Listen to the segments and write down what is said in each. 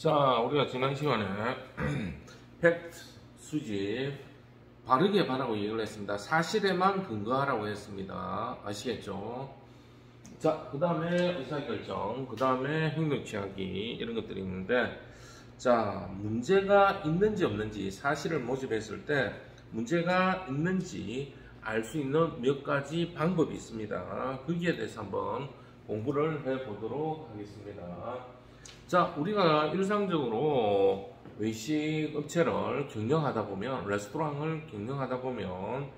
자, 우리가 지난 시간에 팩트 수집 바르게 바라고 얘기를 했습니다. 사실에만 근거하라고 했습니다. 아시겠죠? 자, 그 다음에 의사결정, 그 다음에 행동 취하기 이런 것들이 있는데, 자, 문제가 있는지 없는지 사실을 모집했을 때 문제가 있는지 알 수 있는 몇 가지 방법이 있습니다. 거기에 대해서 한번 공부를 해 보도록 하겠습니다. 자, 우리가 일상적으로 외식 업체를 경영하다 보면, 레스토랑을 경영하다 보면,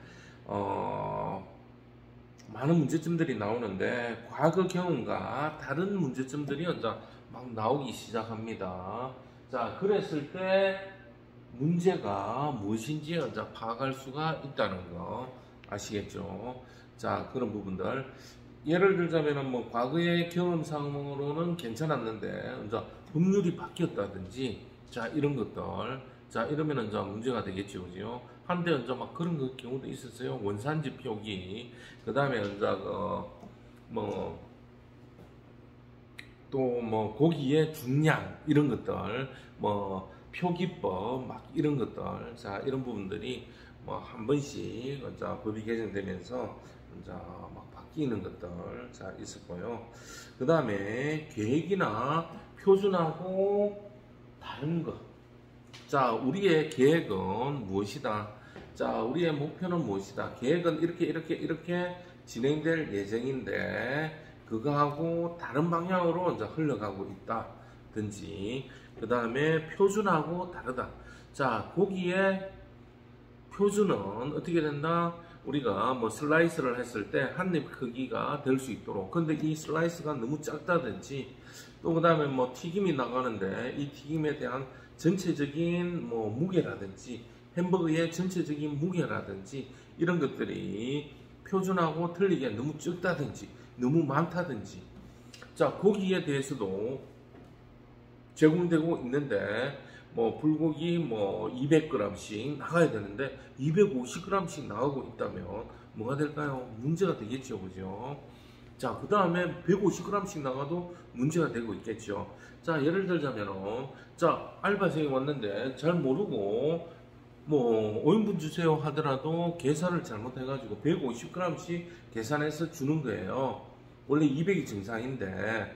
많은 문제점들이 나오는데, 과거 경험과 다른 문제점들이 이제 막 나오기 시작합니다. 자, 그랬을 때 문제가 무엇인지 이제 파악할 수가 있다는 거 아시겠죠? 자, 그런 부분들. 예를 들자면 뭐 과거의 경험상으로는 괜찮았는데 이제 법률이 바뀌었다든지 자 이런 것들 자 이러면 이제 문제가 되겠죠, 그죠? 한데 이제 막 그런 경우도 있었어요. 원산지 표기 그 다음에 이제 뭐 또 뭐 고기의 중량 이런 것들 뭐 표기법 막 이런 것들 자 이런 부분들이 뭐 한 번씩 이제 법이 개정되면서 이제 막 바뀌는 것들 자 있었고요. 그 다음에 계획이나 표준하고 다른 것. 자, 우리의 계획은 무엇이다? 자, 우리의 목표는 무엇이다? 계획은 이렇게 진행될 예정인데 그거하고 다른 방향으로 이제 흘러가고 있다든지 그 다음에 표준하고 다르다. 자, 거기에 표준은 어떻게 된다? 우리가 뭐 슬라이스를 했을 때 한 입 크기가 될 수 있도록 근데 이 슬라이스가 너무 작다든지 또 그 다음에 뭐 튀김이 나가는데 이 튀김에 대한 전체적인 뭐 무게라든지 햄버거의 전체적인 무게라든지 이런 것들이 표준하고 틀리게 너무 적다든지 너무 많다든지 자 거기에 대해서도 제공되고 있는데 뭐 불고기 뭐 200g씩 나가야 되는데 250g씩 나가고 있다면 뭐가 될까요? 문제가 되겠죠, 그죠? 자, 그 다음에 150g씩 나가도 문제가 되고 있겠죠. 자, 예를 들자면은 자 알바생이 왔는데 잘 모르고 뭐 5인분 주세요 하더라도 계산을 잘못해가지고 150g씩 계산해서 주는 거예요. 원래 200이 정상인데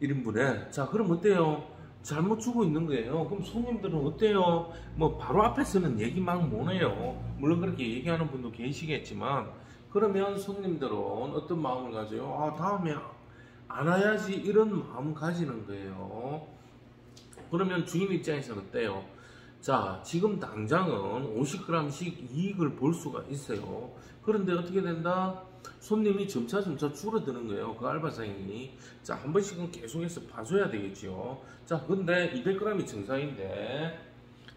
1인분에 자 그럼 어때요? 잘못 주고 있는 거예요. 그럼 손님들은 어때요? 뭐 바로 앞에서는 얘기 막 못해요. 물론 그렇게 얘기하는 분도 계시겠지만 그러면 손님들은 어떤 마음을 가져요? 아 다음에 안 와야지 이런 마음 가지는 거예요. 그러면 주인 입장에서는 어때요? 자 지금 당장은 50g씩 이익을 볼 수가 있어요. 그런데 어떻게 된다? 손님이 점차 줄어드는 거예요. 그 알바생이. 자, 한 번씩은 계속해서 봐줘야 되겠죠. 자, 근데 200g이 정상인데,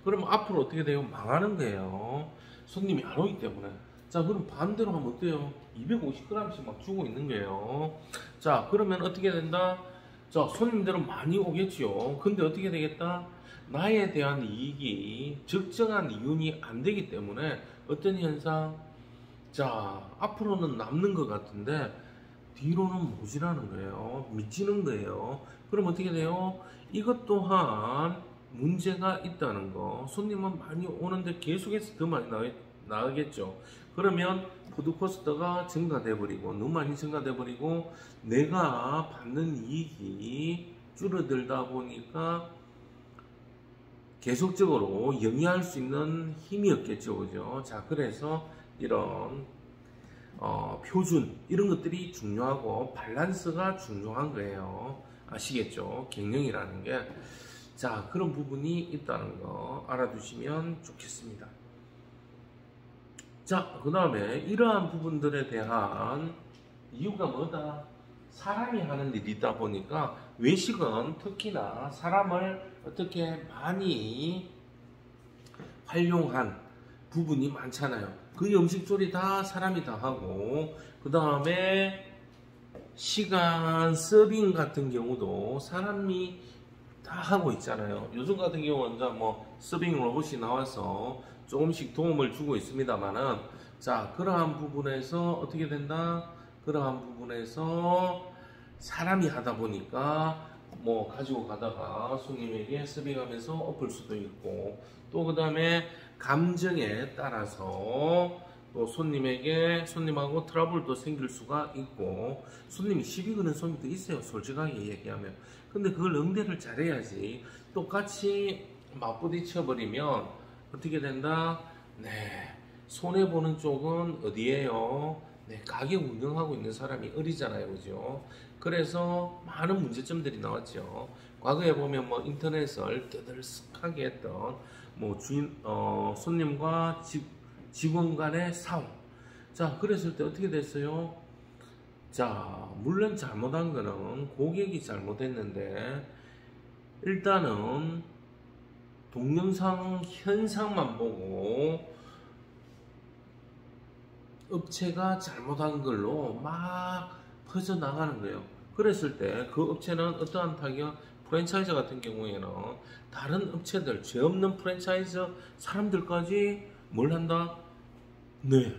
그럼 앞으로 어떻게 돼요? 망하는 거예요. 손님이 안 오기 때문에. 자, 그럼 반대로 하면 어때요? 250g씩 막 주고 있는 거예요. 자, 그러면 어떻게 된다? 자, 손님들은 많이 오겠죠. 근데 어떻게 되겠다? 나에 대한 이익이 적정한 이윤이 안 되기 때문에 어떤 현상? 자, 앞으로는 남는 것 같은데 뒤로는 모자라는 거예요. 미치는 거예요. 그럼 어떻게 돼요? 이것 또한 문제가 있다는 거. 손님은 많이 오는데 계속해서 더 많이 나가겠죠. 그러면 푸드코스트가 증가돼 버리고 너무 많이 증가돼 버리고 내가 받는 이익이 줄어들다 보니까 계속적으로 영위할 수 있는 힘이 없겠죠, 그죠? 자, 그래서 이런 표준 이런 것들이 중요하고 밸런스가 중요한 거예요. 아시겠죠? 경영이라는 게. 자, 그런 부분이 있다는 거 알아두시면 좋겠습니다. 자, 그 다음에 이러한 부분들에 대한 이유가 뭐다? 사람이 하는 일이다 보니까 외식은 특히나 사람을 어떻게 많이 활용한 부분이 많잖아요. 그 음식조리 다 사람이 다 하고 그 다음에 시간 서빙 같은 경우도 사람이 다 하고 있잖아요. 요즘 같은 경우는 이제 뭐 서빙 로봇이 나와서 조금씩 도움을 주고 있습니다만은 자 그러한 부분에서 어떻게 된다? 그러한 부분에서 사람이 하다 보니까 뭐 가지고 가다가 손님에게 서빙하면서 엎을 수도 있고, 또 그 다음에 감정에 따라서 또 손님하고 트러블도 생길 수가 있고, 손님이 시비 거는 손님도 있어요, 솔직하게 얘기하면. 근데 그걸 응대를 잘해야지. 똑같이 맞부딪혀 버리면 어떻게 된다? 네, 손해보는 쪽은 어디에요? 네, 가게 운영하고 있는 사람이 어리잖아요, 그죠? 그래서 많은 문제점들이 나왔죠. 과거에 보면 뭐 인터넷을 떠들썩하게 했던 뭐 손님과 직원 간의 싸움. 자, 그랬을 때 어떻게 됐어요? 자, 물론 잘못한 거는 고객이 잘못했는데, 일단은 동영상 현상만 보고 업체가 잘못한 걸로 막 퍼져나가는 거예요. 그랬을 때 그 업체는 어떠한 타격, 프랜차이즈 같은 경우에는 다른 업체들, 죄 없는 프랜차이즈 사람들까지 뭘 한다? 네,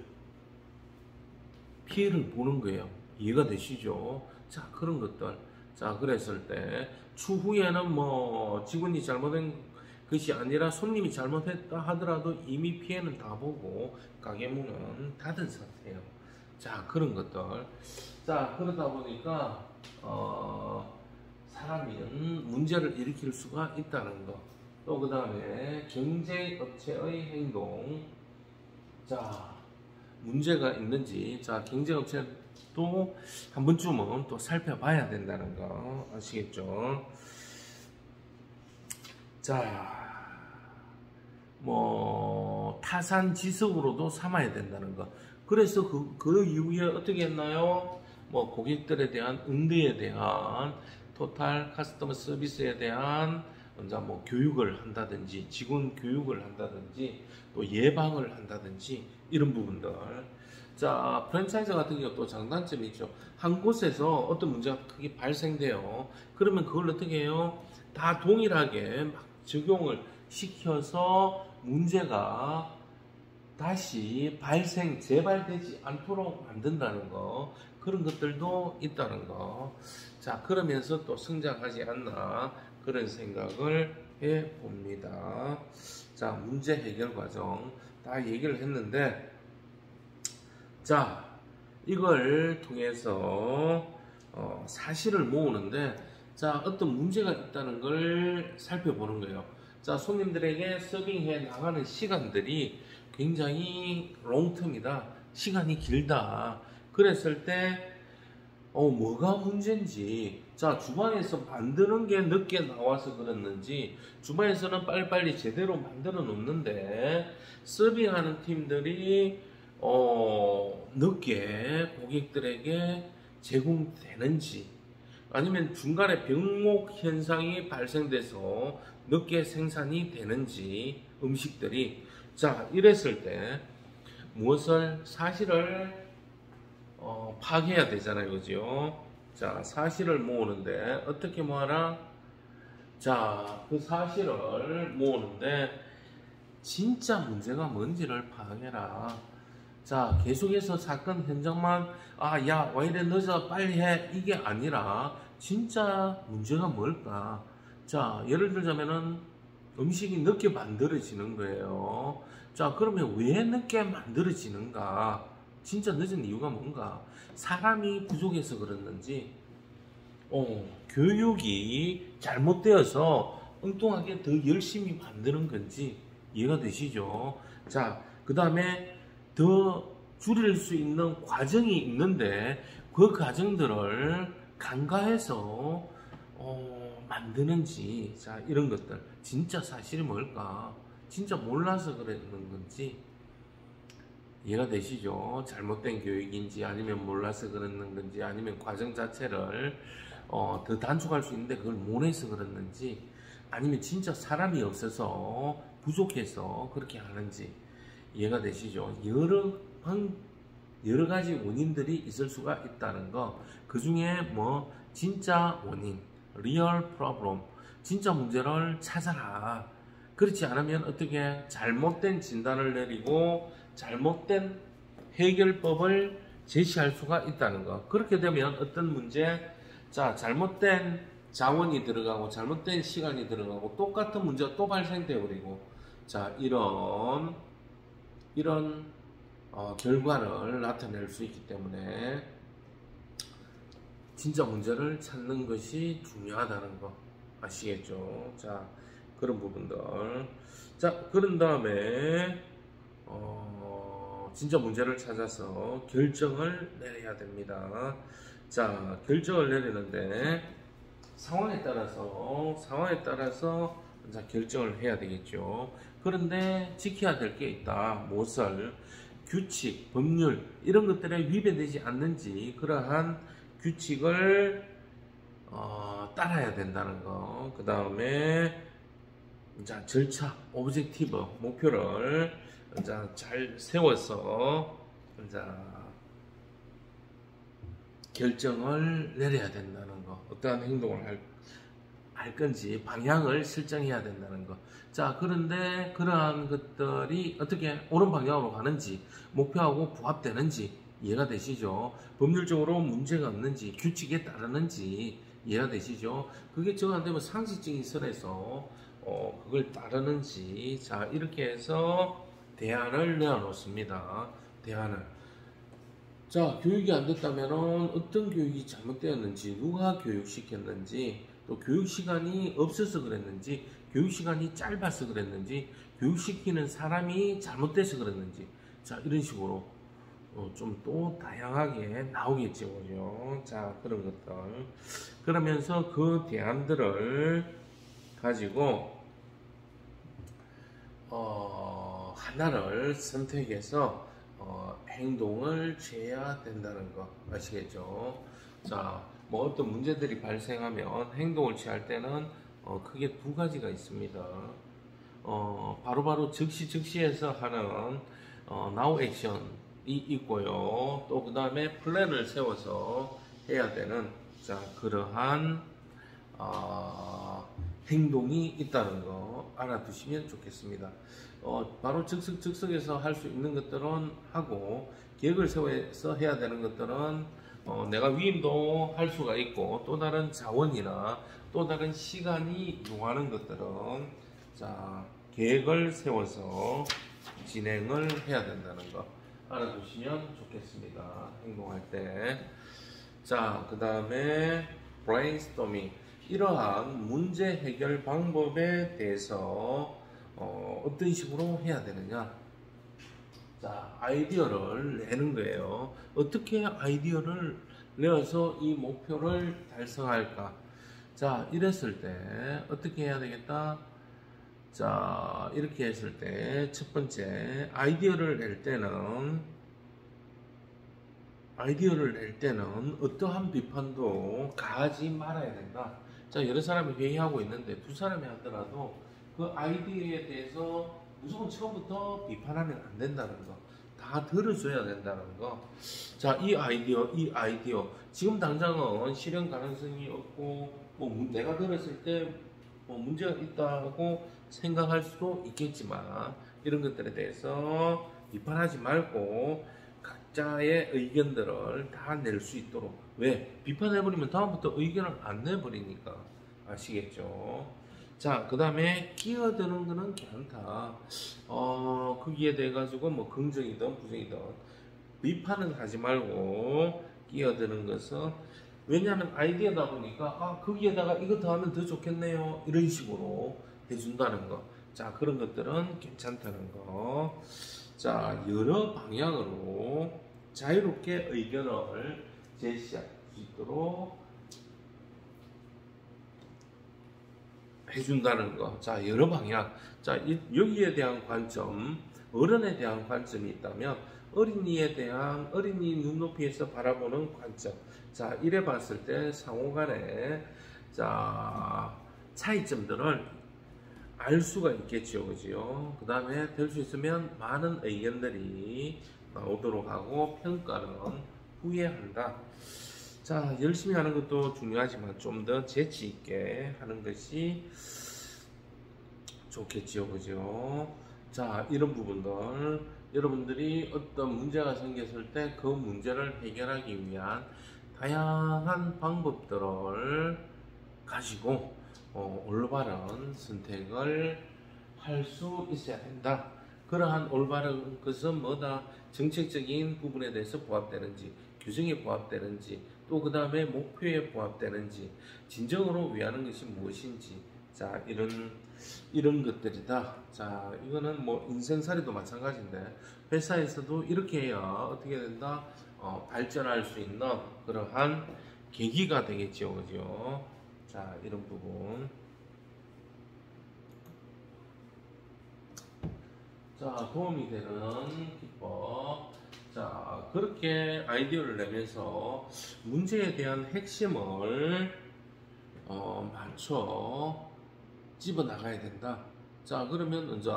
피해를 보는 거예요. 이해가 되시죠? 자, 그런 것들. 자, 그랬을 때 추후에는 뭐 직원이 잘못한 것이 아니라 손님이 잘못했다 하더라도 이미 피해는 다 보고 가게 문은 닫은 상태예요. 자, 그런 것들. 자, 그러다 보니까 사람이 문제를 일으킬 수가 있다는 거. 또 그 다음에 경쟁업체의 행동. 자, 문제가 있는지, 자, 경쟁업체도 한 번쯤은 또 살펴봐야 된다는 거 아시겠죠? 자, 뭐 타산지석으로도 삼아야 된다는 거. 그래서 그 이후에 어떻게 했나요? 뭐 고객들에 대한 응대에 대한 토탈 커스터머 서비스에 대한 먼저 뭐 교육을 한다든지, 직원 교육을 한다든지, 또 예방을 한다든지, 이런 부분들. 자, 프랜차이즈 같은 경우 또 장단점이 있죠. 한 곳에서 어떤 문제가 크게 발생돼요. 그러면 그걸 어떻게 해요? 다 동일하게 막 적용을 시켜서 문제가 다시 재발되지 않도록 만든다는 거. 그런 것들도 있다는 거. 자, 그러면서 또 성장하지 않나, 그런 생각을 해 봅니다. 자, 문제 해결 과정 다 얘기를 했는데, 자, 이걸 통해서 사실을 모으는데, 자, 어떤 문제가 있다는 걸 살펴보는 거예요. 자, 손님들에게 서빙해 나가는 시간들이 굉장히 롱텀이다, 시간이 길다. 그랬을 때 뭐가 문제인지. 자, 주방에서 만드는 게 늦게 나와서 그랬는지, 주방에서는 빨리빨리 제대로 만들어 놓는데 서빙하는 팀들이 늦게 고객들에게 제공되는지, 아니면 중간에 병목 현상이 발생돼서 늦게 생산이 되는지, 음식들이. 자, 이랬을 때 사실을 파악해야 되잖아요, 그죠? 자, 사실을 모으는데 어떻게 모아라? 자, 그 사실을 모으는데 진짜 문제가 뭔지를 파악해라. 자, 계속해서 사건 현장만 야, 왜 이래 늦어, 빨리 해, 이게 아니라 진짜 문제가 뭘까? 자, 예를 들자면은 음식이 늦게 만들어지는 거예요. 자, 그러면 왜 늦게 만들어지는가? 진짜 늦은 이유가 뭔가? 사람이 부족해서 그랬는지, 교육이 잘못되어서 엉뚱하게 더 열심히 만드는 건지, 이해가 되시죠? 자, 그 다음에 더 줄일 수 있는 과정이 있는데 그 과정들을 간과해서 만드는지. 자, 이런 것들. 진짜 사실이 뭘까? 진짜 몰라서 그러는 건지. 이해가 되시죠? 잘못된 교육인지, 아니면 몰라서 그러는 건지, 아니면 과정 자체를 더 단축할 수 있는데 그걸 못해서 그랬는지, 아니면 진짜 사람이 없어서 부족해서 그렇게 하는지. 이해가 되시죠? 여러 가지 원인들이 있을 수가 있다는 거. 그 중에 뭐 진짜 원인, real problem, 진짜 문제를 찾아라. 그렇지 않으면 어떻게 잘못된 진단을 내리고 잘못된 해결법을 제시할 수가 있다는 거. 그렇게 되면 어떤 문제? 자, 잘못된 자원이 들어가고 잘못된 시간이 들어가고 똑같은 문제가 또 발생되어 버리고, 자, 이런 결과를 나타낼 수 있기 때문에 진짜 문제를 찾는 것이 중요하다는 거 아시겠죠? 자, 그런 부분들. 자, 그런 다음에 진짜 문제를 찾아서 결정을 내려야 됩니다. 자, 결정을 내리는데 상황에 따라서 자, 결정을 해야 되겠죠. 그런데 지켜야 될 게 있다. 무엇을? 규칙, 법률 이런 것들에 위배되지 않는지 그러한 규칙을 따라야 된다는 거. 그 다음에 자, 절차, 오브젝티브, 목표를 자, 잘 세워서 자, 결정을 내려야 된다는 거. 어떠한 행동을 할 건지 방향을 설정해야 된다는 거. 자, 그런데 그러한 것들이 어떻게 옳은 방향으로 가는지, 목표하고 부합되는지 이해가 되시죠? 법률적으로 문제가 없는지, 규칙에 따르는지 이해가 되시죠? 그게 정 안 되면 상식적인 선에서 그걸 따르는지, 자, 이렇게 해서 대안을 내어놓습니다. 대안을. 자, 교육이 안 됐다면 어떤 교육이 잘못되었는지, 누가 교육시켰는지, 또 교육시간이 없어서 그랬는지, 교육시간이 짧아서 그랬는지, 교육시키는 사람이 잘못돼서 그랬는지, 자, 이런 식으로 좀 또 다양하게 나오겠죠, 그죠? 자, 그런 것들. 그러면서 그 대안들을 가지고 하나를 선택해서 행동을 취해야 된다는 거 아시겠죠? 자, 뭐 어떤 문제들이 발생하면 행동을 취할 때는 크게 두 가지가 있습니다. 바로바로 즉시해서 하는 now action이 있고요. 또 그 다음에 플랜을 세워서 해야 되는 자, 그러한 행동이 있다는 거 알아두시면 좋겠습니다. 바로 즉석에서 할 수 있는 것들은 하고, 계획을 세워서 해야 되는 것들은 내가 위임도 할 수가 있고, 또 다른 자원이나 또 다른 시간이 요구하는 것들은 자, 계획을 세워서 진행을 해야 된다는 거 알아두시면 좋겠습니다. 행동할 때. 자, 그 다음에 brainstorming. 이러한 문제 해결 방법에 대해서 어떤 식으로 해야 되느냐. 자, 아이디어를 내는 거예요. 어떻게 아이디어를 내어서 이 목표를 달성할까? 자, 이랬을 때 어떻게 해야 되겠다? 자, 이렇게 했을 때 첫 번째 아이디어를 낼 때는 어떠한 비판도 가하지 말아야 된다. 자, 여러 사람이 회의하고 있는데 두 사람이 하더라도 그 아이디어에 대해서 무조건 처음부터 비판하면 안 된다는 거. 다 들어줘야 된다는 거. 자, 이 아이디어. 지금 당장은 실현 가능성이 없고, 뭐 내가 들었을 때 뭐 문제가 있다고 생각할 수도 있겠지만, 이런 것들에 대해서 비판하지 말고, 각자의 의견들을 다 낼 수 있도록. 왜? 비판해버리면 다음부터 의견을 안 내버리니까. 아시겠죠? 자, 그 다음에 끼어드는 거는 괜찮다. 거기에 대해 가지고 뭐 긍정이든 부정이든 비판은 하지 말고 끼어드는 것은, 왜냐하면 아이디어다 보니까 거기에다가 이거 더 하면 더 좋겠네요, 이런 식으로 해준다는 거. 자, 그런 것들은 괜찮다는 거. 자, 여러 방향으로 자유롭게 의견을 제시할 수 있도록 해준다는 거. 자, 여러 방향. 자, 여기에 대한 관점, 어른에 대한 관점이 있다면 어린이 눈높이에서 바라보는 관점. 자, 이래 봤을 때 상호 간에 자, 차이점들을 알 수가 있겠죠, 그죠? 그 다음에 될 수 있으면 많은 의견들이 나오도록 하고, 평가는 후에 한다. 자, 열심히 하는 것도 중요하지만 좀 더 재치 있게 하는 것이 좋겠죠, 그죠? 자, 이런 부분들 여러분들이 어떤 문제가 생겼을 때 그 문제를 해결하기 위한 다양한 방법들을 가지고 올바른 선택을 할 수 있어야 된다. 그러한 올바른 것은 뭐다? 정책적인 부분에 대해서 부합되는지, 규정에 부합되는지, 또 그 다음에 목표에 부합되는지, 진정으로 위하는 것이 무엇인지, 자, 이런 것들이다. 자, 이거는 뭐 인생살이도 마찬가지인데, 회사에서도 이렇게 해야 어떻게 된다? 발전할 수 있는 그러한 계기가 되겠죠. 그죠? 자, 이런 부분. 자, 도움이 되는 기법. 자, 그렇게 아이디어를 내면서 문제에 대한 핵심을 맞춰 집어 나가야 된다. 자, 그러면 이제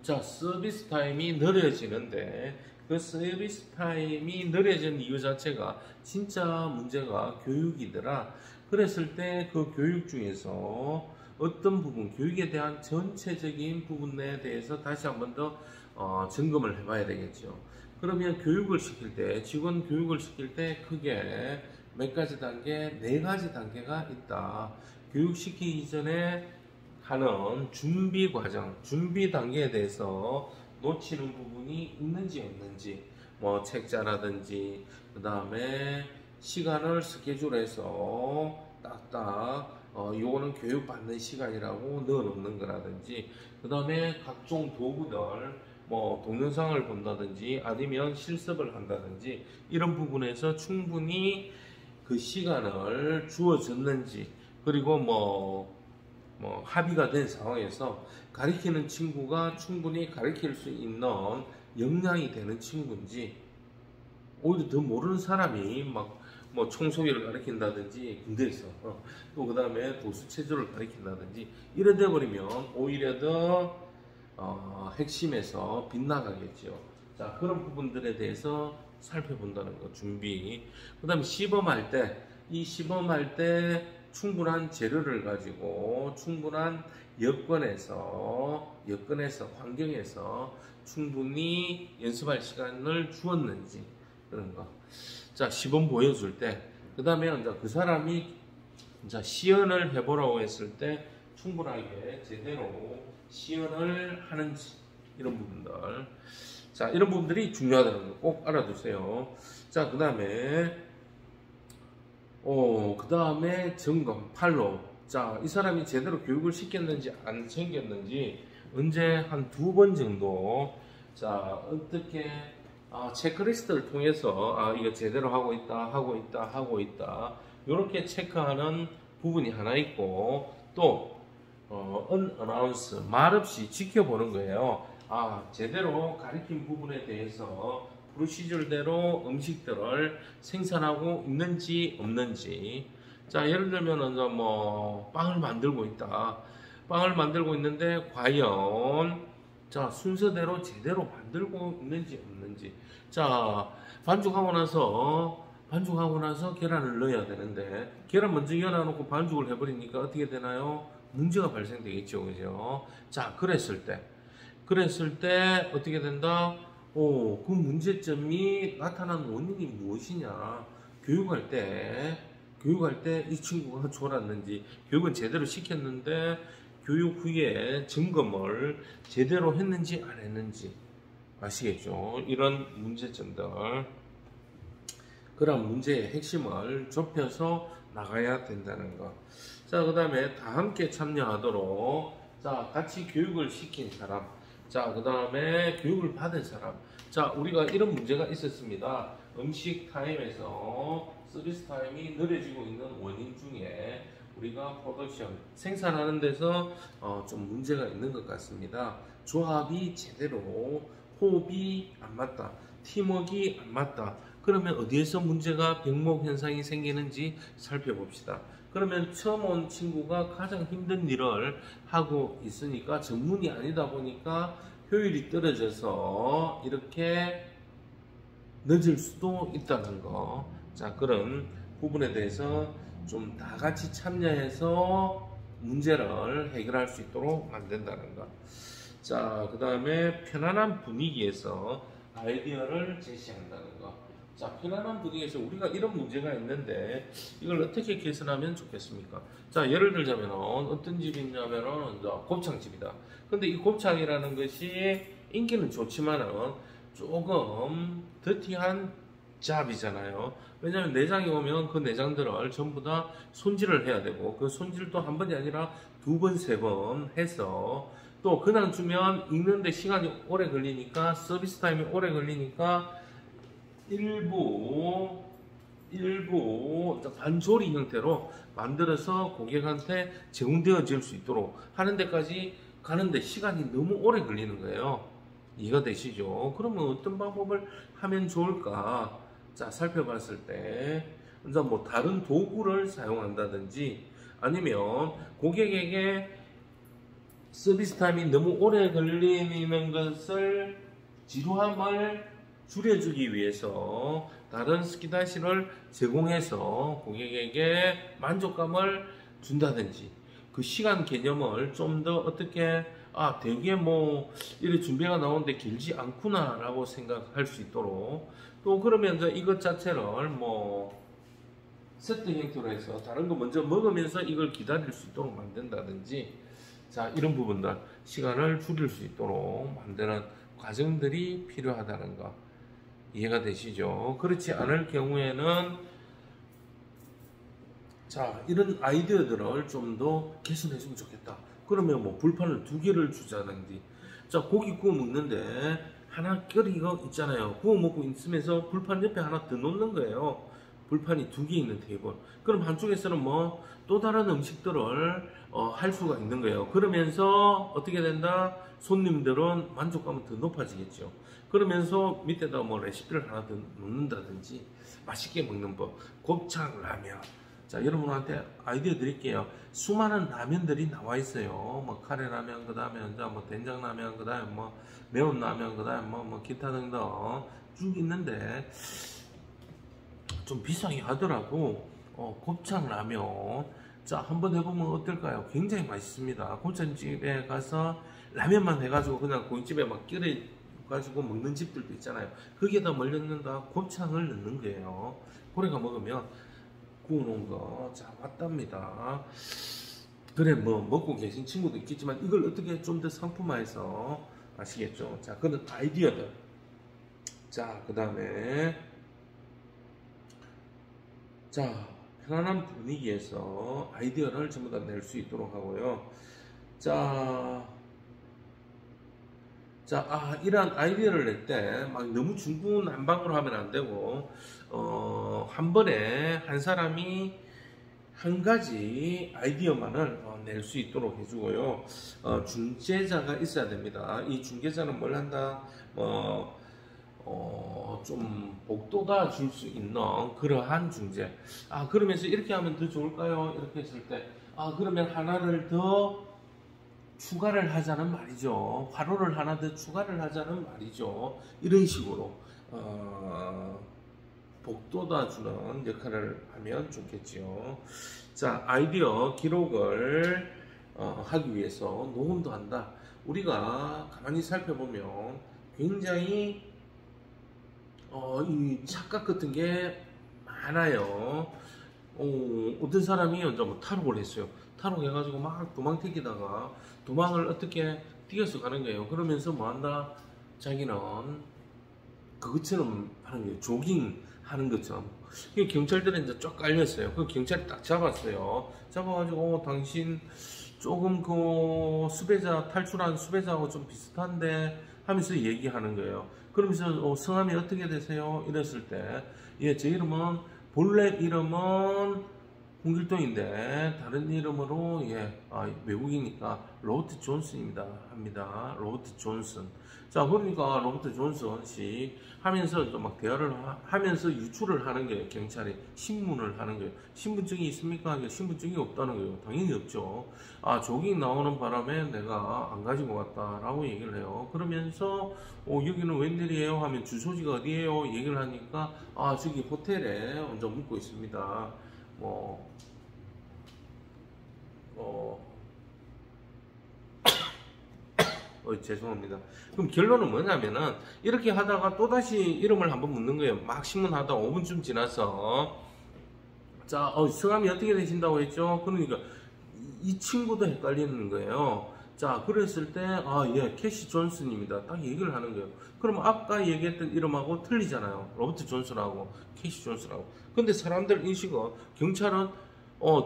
자, 서비스 타임이 느려지는데 그 서비스 타임이 느려진 이유 자체가 진짜 문제가 교육이더라. 그랬을 때 그 교육 중에서 어떤 부분, 교육에 대한 전체적인 부분에 대해서 다시 한번 더 점검을 해봐야 되겠죠. 그러면 교육을 시킬 때, 직원 교육을 시킬 때 크게 몇 가지 단계, 네 가지 단계가 있다. 교육시키기 전에 하는 준비 과정, 준비 단계에 대해서 놓치는 부분이 있는지 없는지, 뭐 책자라든지, 그 다음에 시간을 스케줄해서 딱딱 요거는 교육받는 시간이라고 넣어놓는 거라든지, 그 다음에 각종 도구들, 뭐 동영상을 본다든지 아니면 실습을 한다든지 이런 부분에서 충분히 그 시간을 주어졌는지, 그리고 뭐 합의가 된 상황에서 가르치는 친구가 충분히 가르칠 수 있는 역량이 되는 친구인지, 오히려 더 모르는 사람이 막 뭐 청소기를 가르친다든지 군대에서 또 그 다음에 도수체조를 가르친다든지 이래 돼버리면 오히려 더 핵심에서 빗나가겠죠. 자, 그런 부분들에 대해서 살펴본다는 거, 준비. 그 다음에 시범할 때, 이 시범할 때 충분한 재료를 가지고 충분한 여건에서 환경에서 충분히 연습할 시간을 주었는지, 그런 거. 자, 시범 보여줄 때, 그 다음에 이제 그 사람이 이제 시연을 해보라고 했을 때 충분하게 제대로 시연을 하는지, 이런 부분들. 자, 이런 부분들이 중요하다는 거 꼭 알아두세요. 자, 그 다음에 점검, 팔로우. 자, 이 사람이 제대로 교육을 시켰는지 안 챙겼는지 언제 한 2번 정도, 자, 어떻게 체크리스트를 통해서 이거 제대로 하고 있다 이렇게 체크하는 부분이 하나 있고, 또 unannounced, 말없이 지켜보는 거예요. 제대로 가르친 부분에 대해서 프로시저대로 음식들을 생산하고 있는지 없는지. 자, 예를 들면 이제 뭐 빵을 만들고 있다. 빵을 만들고 있는데 과연 자, 순서대로 제대로 만들고 있는지 없는지. 자, 반죽하고 나서 계란을 넣어야 되는데 계란 먼저 열어놓고 반죽을 해버리니까 어떻게 되나요? 문제가 발생되겠죠. 그죠? 자, 그랬을 때 어떻게 된다? 그 문제점이 나타난 원인이 무엇이냐? 교육할 때 이 친구가 졸았는지, 교육은 제대로 시켰는데 교육 후에 점검을 제대로 했는지 안 했는지. 아시겠죠? 이런 문제점들. 그런 문제의 핵심을 좁혀서 나가야 된다는 것. 자, 그 다음에 다 함께 참여하도록, 자, 같이 교육을 시킨 사람, 자, 그 다음에 교육을 받은 사람. 자, 우리가 이런 문제가 있었습니다. 음식 타임에서 서비스 타임이 느려지고 있는 원인 중에 우리가 프로덕션, 생산하는 데서 좀 문제가 있는 것 같습니다. 조합이 제대로, 호흡이 안 맞다, 팀워크가 안 맞다. 그러면 어디에서 문제가, 병목 현상이 생기는지 살펴봅시다. 그러면 처음 온 친구가 가장 힘든 일을 하고 있으니까, 전문이 아니다 보니까 효율이 떨어져서 이렇게 늦을 수도 있다는 거. 자, 그런 부분에 대해서 좀 다 같이 참여해서 문제를 해결할 수 있도록 만든다는 것. 자, 그 다음에 편안한 분위기에서 아이디어를 제시한다는 것. 자, 편안한 분위기에서 우리가 이런 문제가 있는데 이걸 어떻게 개선하면 좋겠습니까? 자, 예를 들자면 어떤 집이 있냐면은 이제 곱창집이다. 근데 이 곱창이라는 것이 인기는 좋지만은 조금 더티한 잡이잖아요. 왜냐하면 내장이 오면 그 내장들을 전부 다 손질을 해야 되고 그 손질도 한 번이 아니라 두 번, 세 번 해서 또 그냥 주면 익는데 시간이 오래 걸리니까 서비스 타임이 오래 걸리니까 일부 반조리 형태로 만들어서 고객한테 제공되어질 수 있도록 하는 데까지 가는데 시간이 너무 오래 걸리는 거예요. 이해가 되시죠? 그러면 어떤 방법을 하면 좋을까? 자, 살펴봤을 때 이제 뭐 다른 도구를 사용한다든지 아니면 고객에게 서비스 타임이 너무 오래 걸리는 것을 지루함을 줄여주기 위해서 다른 스키다시를 제공해서 고객에게 만족감을 준다든지 그 시간 개념을 좀 더 어떻게 되게 뭐 이래 준비가 나오는데 길지 않구나 라고 생각할 수 있도록 또 그러면서 이것 자체를 뭐 세트 형태로 해서 다른 거 먼저 먹으면서 이걸 기다릴 수 있도록 만든다든지 자, 이런 부분들 시간을 줄일 수 있도록 만드는 과정들이 필요하다는 거 이해가 되시죠? 그렇지 않을 경우에는 자, 이런 아이디어들을 좀 더 개선해주면 좋겠다. 그러면 뭐 불판을 두 개를 주자든지 자, 고기 구워 먹는데 하나 끓이고 있잖아요. 구워 먹고 있으면서 불판 옆에 하나 더 놓는 거예요. 불판이 두 개 있는 테이블. 그럼 한쪽에서는 뭐 또 다른 음식들을 할 수가 있는 거예요. 그러면서 어떻게 된다? 손님들은 만족감은 더 높아지겠죠. 그러면서 밑에다 뭐 레시피를 하나 더 넣는다든지 맛있게 먹는 법, 곱창 라면. 자, 여러분한테 아이디어 드릴게요. 수많은 라면들이 나와 있어요. 뭐 카레 라면, 그 다음에 뭐 된장 라면, 그 다음에 뭐 매운 라면, 그 다음에 뭐 기타 등등 쭉 있는데 좀 비싸게 하더라고. 곱창 라면. 자, 한번 해보면 어떨까요? 굉장히 맛있습니다. 곱창집에 가서 라면만 해가지고 그냥 고깃집에 막 끓여가지고 먹는 집들도 있잖아요. 거기에다 뭘 넣는다? 곱창을 넣는 거예요. 고래가 먹으면 구워놓은 거. 자, 왔답니다. 그래, 뭐, 먹고 계신 친구도 있겠지만 이걸 어떻게 좀 더 상품화해서 아시겠죠? 자, 그런 아이디어들. 자, 그 다음에 자, 편안한 분위기에서 아이디어를 전부 다 낼 수 있도록 하고요. 자, 이러한 아이디어를 낼 때 막 너무 중구난방으로 하면 안 되고, 한 번에 한 사람이 한 가지 아이디어만을 낼 수 있도록 해주고요. 중재자가 있어야 됩니다. 이 중재자는 뭘 한다? 좀 복도가 줄 수 있는 그러한 중재. 그러면서 이렇게 하면 더 좋을까요? 이렇게 했을 때, 그러면 하나를 더 추가를 하자는 말이죠. 화로를 하나 더 추가를 하자는 말이죠. 이런 식으로, 복도다 주는 역할을 하면 좋겠지요. 자, 아이디어 기록을 하기 위해서 녹음도 한다. 우리가 가만히 살펴보면 굉장히 이 착각 같은 게 많아요. 어떤 사람이 먼저 뭐 탈옥을 했어요. 탈옥해가지고 막 도망 튀기다가 도망을 어떻게 뛰어서 가는 거예요. 그러면서 뭐 한다? 자기는 그것처럼 하는 거예요. 조깅 하는 것처럼. 경찰들은 이제 쫙 깔렸어요. 그 경찰이 딱 잡았어요. 잡아가지고 당신 조금 그 수배자, 탈출한 수배자하고 좀 비슷한데 하면서 얘기하는 거예요. 그러면서 성함이 어떻게 되세요? 이랬을 때, 예, 제 이름은 본래 이름은 홍길동인데 다른 이름으로 외국이니까 로버트 존슨입니다. 합니다. 로버트 존슨. 자, 그러니까 로버트 존슨 씨 하면서 또 막 대화를 하면서 유출을 하는 거예요. 경찰이 신문을 하는 거예요. 신분증이 있습니까? 신분증이 없다는 거예요. 당연히 없죠. 조깅 나오는 바람에 내가 안 가지고 왔다라고 얘기를 해요. 그러면서 여기는 웬일이에요? 하면 주소지가 어디예요? 얘기를 하니까 저기 호텔에 먼저 묵고 있습니다. 죄송합니다. 그럼 결론은 뭐냐면은 이렇게 하다가 또다시 이름을 한번 묻는 거예요. 막 신문하다 5분쯤 지나서 자, 성함이 어떻게 되신다고 했죠? 그러니까 이 친구도 헷갈리는 거예요. 자, 그랬을 때, 예, 캐시 존슨입니다. 딱 얘기를 하는 거예요. 그럼 아까 얘기했던 이름하고 틀리잖아요. 로버트 존슨하고 캐시 존슨하고. 근데 사람들 인식은, 경찰은,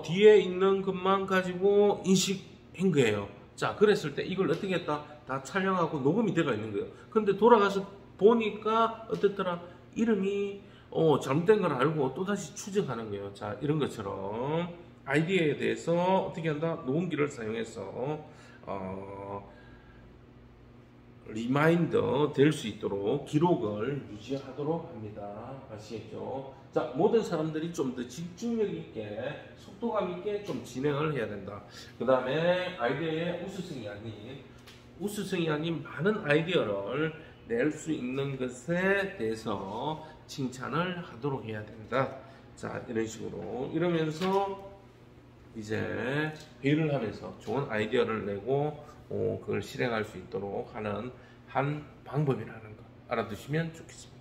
뒤에 있는 것만 가지고 인식한 거예요. 자, 그랬을 때 이걸 어떻게 했다? 다 촬영하고 녹음이 되어 있는 거예요. 근데 돌아가서 보니까 어떻더라? 이름이 잘못된 걸 알고 또다시 추적하는 거예요. 자, 이런 것처럼 아이디어에 대해서 어떻게 한다? 녹음기를 사용해서 리마인더 될 수 있도록 기록을 유지하도록 합니다. 아시겠죠? 자, 모든 사람들이 좀 더 집중력 있게, 속도감 있게 좀 진행을 해야 된다. 그 다음에 아이디어의 우수성이 아닌 많은 아이디어를 낼 수 있는 것에 대해서 칭찬을 하도록 해야 된다. 자, 이런 식으로 이러면서 이제 회의를 하면서 좋은 아이디어를 내고 그걸 실행할 수 있도록 하는 한 방법이라는 거 알아두시면 좋겠습니다.